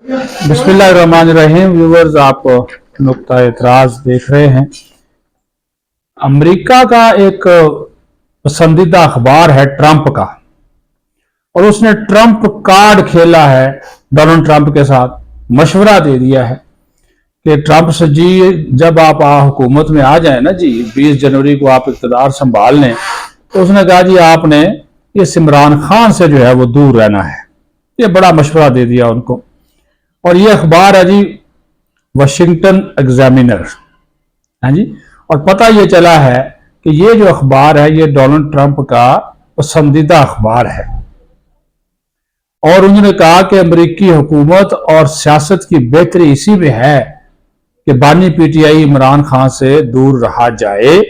बिस्मिल्लाहिर्रहमानिर्रहीम। व्यूवर्स, आप नुक्ता एतराज देख रहे हैं। अमेरिका का एक पसंदीदा अखबार है ट्रंप का, और उसने ट्रंप कार्ड खेला है, डोनाल्ड ट्रंप के साथ मशवरा दे दिया है कि ट्रंप से जी जब आप हुकूमत में आ जाए ना जी, 20 जनवरी को आप इक़्तिदार संभाल लें, तो उसने कहा जी आपने इस इमरान खान से जो है वो दूर रहना है। ये बड़ा मशवरा दे दिया उनको। और ये अखबार है जी वाशिंगटन एग्जामिनर, हाँ जी। और पता ये चला है कि ये जो अखबार है ये डोनाल्ड ट्रंप का पसंदीदा अखबार है, और उन्होंने कहा कि अमेरिकी हुकूमत और सियासत की बेहतरी इसी में है कि बानी पीटीआई इमरान खान से दूर रहा जाए,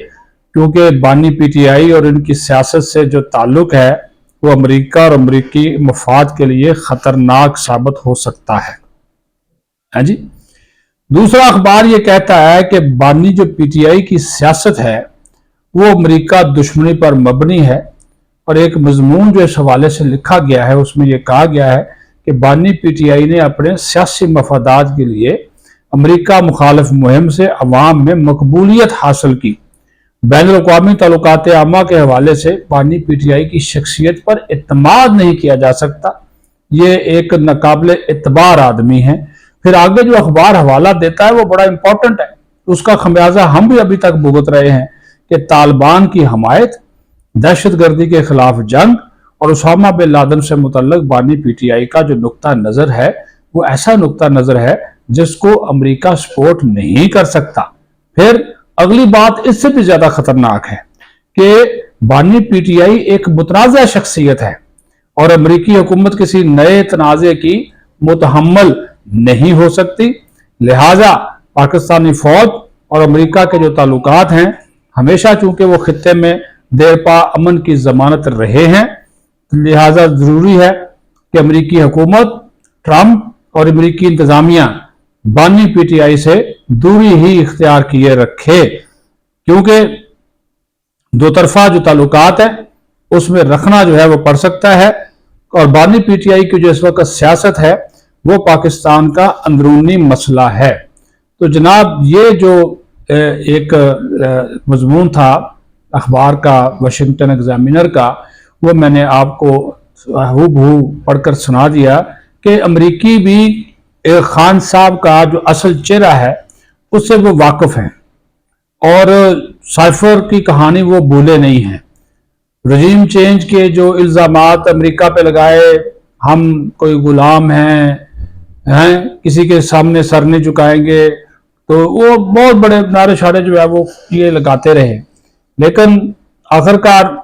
क्योंकि बानी पीटीआई और इनकी सियासत से जो ताल्लुक है वो अमेरिका और अमेरिकी मफाद के लिए खतरनाक साबित हो सकता है, हाँ जी। दूसरा अखबार ये कहता है कि बानी जो पीटीआई की सियासत है वो अमेरिका दुश्मनी पर मबनी है, और एक मजमून जो इस हवाले से लिखा गया है उसमें यह कहा गया है कि बानी पीटीआई ने अपने सियासी मफादात के लिए अमेरिका मुखालिफ मुहिम से अवाम में मकबूलियत हासिल की। बैनुल-अक़वामी ताल्लुकात आमा के हवाले से बानी पीटीआई की शख्सियत पर इत्मीनान नहीं किया जा सकता। ये एक नाकाबिल एतबार आदमी है। फिर आगे जो अखबार हवाला देता है वो बड़ा इंपॉर्टेंट है, उसका खमियाजा हम भी अभी तक भुगत रहे हैं कि तालिबान की हमायत, दहशतगर्दी के खिलाफ जंग और उसामा बिन लादेन से मुतल्लक बानी पीटीआई का जो नुक्ता नजर है वो ऐसा नुक्ता नजर है जिसको अमेरिका सपोर्ट नहीं कर सकता। फिर अगली बात इससे भी ज्यादा खतरनाक है कि बानी पीटीआई एक मुतनाज़ा शख्सियत है और अमेरिकी हुकूमत किसी नए तनाज़े की मुतहम्मल नहीं हो सकती। लिहाजा पाकिस्तानी फौज और अमेरिका के जो ताल्लुकात हैं हमेशा चूंकि वो खित्ते में देरपा अमन की जमानत रहे हैं, लिहाजा जरूरी है कि अमेरिकी हुकूमत, ट्रंप और अमेरिकी इंतजामिया बानी पीटीआई से दूरी ही इख्तियार किए रखे, क्योंकि दो तरफा जो ताल्लुकात है उसमें रखना जो है वो पड़ सकता है। और बानी पीटीआई की जो इस वक्त सियासत है वो पाकिस्तान का अंदरूनी मसला है। तो जनाब ये जो एक मजमून था अखबार का वाशिंगटन एग्जामिनर का, वो मैंने आपको हूबहू पढ़कर सुना दिया कि अमेरिकी भी खान साहब का जो असल चेहरा है उससे वो वाकिफ हैं और साइफर की कहानी वो भूले नहीं हैं। रजीम चेंज के जो इल्ज़ामात अमेरिका पे लगाए, हम कोई गुलाम हैं, किसी के सामने सर नहीं झुकाएंगे, तो वो बहुत बड़े नारे शारे जो है वो ये लगाते रहे। लेकिन आखिरकार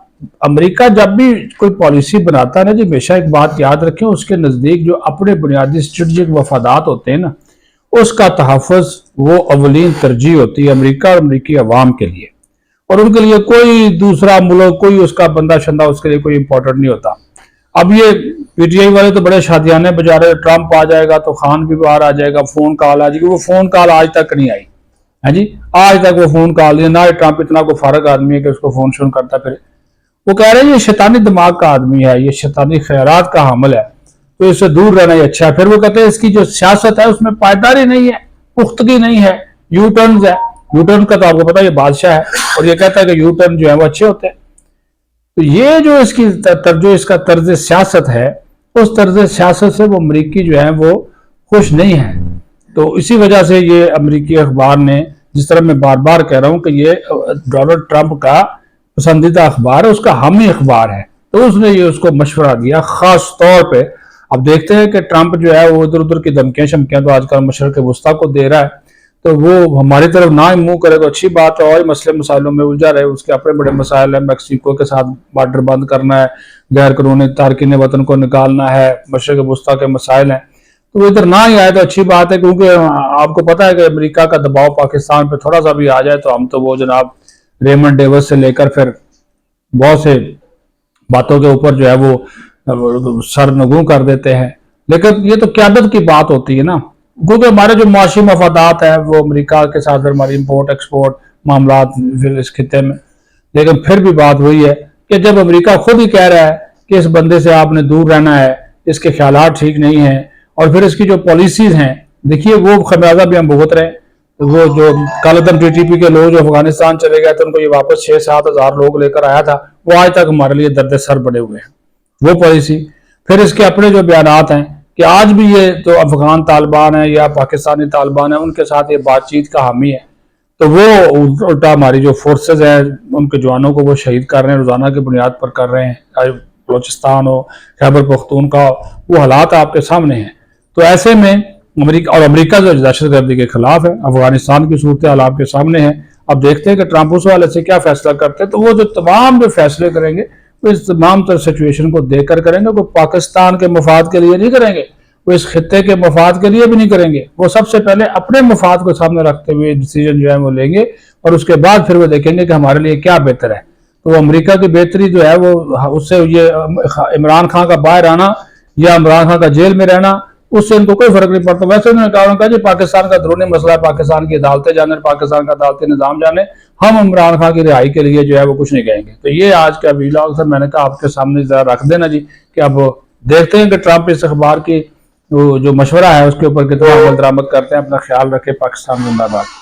अमेरिका जब भी कोई पॉलिसी बनाता है ना जी, हमेशा एक बात याद रखें, उसके नज़दीक जो अपने बुनियादी स्ट्रेटजिक वफादात होते हैं ना, उसका तहफ़्फ़ुज़ वो अवलीन तरजीह होती है अमेरिका और अमेरिकी अवाम के लिए, और उनके लिए कोई दूसरा मुल्क, कोई उसका बंदा शंदा उसके लिए कोई इंपॉर्टेंट नहीं होता। अब ये पीटीआई वाले तो बड़े शादियाने बजा रहे, ट्रंप आ जाएगा तो खान भी बाहर आ जाएगा, फोन कॉल आ जाएगी। वो फोन कॉल आज तक नहीं आई है जी, आज तक वो फोन कॉल नहीं, ना ट्रंप इतना को फारग आदमी है कि उसको फोन शोन करता फिर। वो कह रहे हैं ये शैतानी दिमाग का आदमी है, ये शैतानी ख्यालात का हामिल है, तो इससे दूर रहना ही अच्छा है। फिर वो कहते हैं इसकी जो सियासत है उसमें पायदारी नहीं है, पुख्तगी नहीं है, यू टर्न है। यू टर्न का तो आपको पता है ये बादशाह है, और ये कहता है कि यू टर्न जो है वो अच्छे होते हैं। तो ये जो इसकी जो इसका तर्ज सियासत है, उस तर्ज सियासत से वो अमरीकी जो है वो खुश नहीं है। तो इसी वजह से ये अमरीकी अखबार ने, जिस तरह मैं बार बार कह रहा हूं कि ये डोनाल्ड ट्रंप का पसंदीदा अखबार है, उसका हामी अखबार है, तो उसने ये उसको मशवरा दिया खास तौर पे। अब देखते हैं कि ट्रंप जो है वो इधर उधर की धमकियां शमकियां तो आजकल मशरक वस्ता को दे रहा है, तो वो हमारी तरफ ना ही मुंह करे तो अच्छी बात है, और मसले मसाइलों में उलझा रहे। उसके अपने बड़े मसाइल है, मैक्सिको के साथ बॉर्डर बंद करना है, गैर कानूनी तारकीन वतन को निकालना है, मशरक वस्ता के मसाइल हैं, तो वो इधर ना ही आए तो अच्छी बात है। क्योंकि आपको पता है कि अमेरिका का दबाव पाकिस्तान पे थोड़ा सा भी आ जाए तो हम तो वो जनाब रेमंड डेविस से लेकर फिर बहुत से बातों के ऊपर जो है वो सर नगू कर देते हैं। लेकिन ये तो क़यादत की बात होती है ना, क्योंकि हमारे जो माशी मफादात है वो अमेरिका के साथ हमारी इम्पोर्ट एक्सपोर्ट मामला फिर इस खिते में। लेकिन फिर भी बात वही है कि जब अमेरिका खुद ही कह रहा है कि इस बंदे से आपने दूर रहना है, इसके ख्यालात ठीक नहीं है, اور پھر اس کی جو پالیسیز ہیں دیکھیے وہ خمیازہ بھی ہم بھگت رہے ہیں. وہ جو کالعدم ٹی ٹی پی کے لوگ جو افغانستان چلے گئے تھے ان کو یہ واپس 6-7 ہزار لوگ لے کر آیا تھا, وہ آج تک ہمارے لیے درد سر بڑے ہوئے ہیں وہ پالیسی. پھر اس کے اپنے جو بیانات ہیں کہ آج بھی یہ جو افغان طالبان ہیں یا پاکستانی طالبان ہیں ان کے ساتھ یہ بات چیت کا حامی ہے, تو وہ الٹا ہماری جو فورسز ہیں ان کے جوانوں کو وہ شہید کر رہے ہیں, روزانہ کی بنیاد پر کر رہے ہیں. بلوچستان ہو, خیبر پختونخوا ہو, وہ حالات آپ کے سامنے ہیں. تو ایسے میں امریکہ جو دہشت گردی کے خلاف ہے, افغانستان کی صورتحال آپ کے سامنے ہے. اب دیکھتے ہیں کہ ٹرمپ اس حوالے سے کیا فیصلہ کرتے ہیں. تو وہ جو تمام جو فیصلے کریں گے وہ اس تمام تر سچویشن کو دیکھ کر کریں گے. وہ پاکستان کے مفاد کے لیے نہیں کریں گے, وہ اس خطے کے مفاد کے لیے بھی نہیں کریں گے. وہ سب سے پہلے اپنے مفاد کو سامنے رکھتے ہوئے ڈیسیجن جو ہے وہ لیں گے, اور اس کے بعد پھر وہ دیکھیں گے کہ ہمارے لیے کیا بہتر ہے. تو وہ امریکہ کی بہتری جو ہے وہ اس سے یہ عمران خان کا باہر آنا یا عمران خان کا جیل میں رہنا اس سے ان کو کوئی فرق نہیں پڑتا. ویسے انہوں نے کہا جی پاکستان کا درونی مسئلہ ہے, پاکستان کی عدالتیں جانے, پاکستان کا عدالتی نظام جانے, ہم عمران خان کی رہائی کے لیے جو ہے وہ کچھ نہیں کہیں گے. تو یہ آج کا ویلاگ سے میں نے کہا آپ کے سامنے ذرا رکھ دینا جی, کہ اب دیکھتے ہیں کہ ٹرمپ اس اخبار کی جو مشورہ ہے اس کے اوپر کتنا عمل درآمد کرتے ہیں. اپنا خیال رکھے. پاکستان زندہ باد.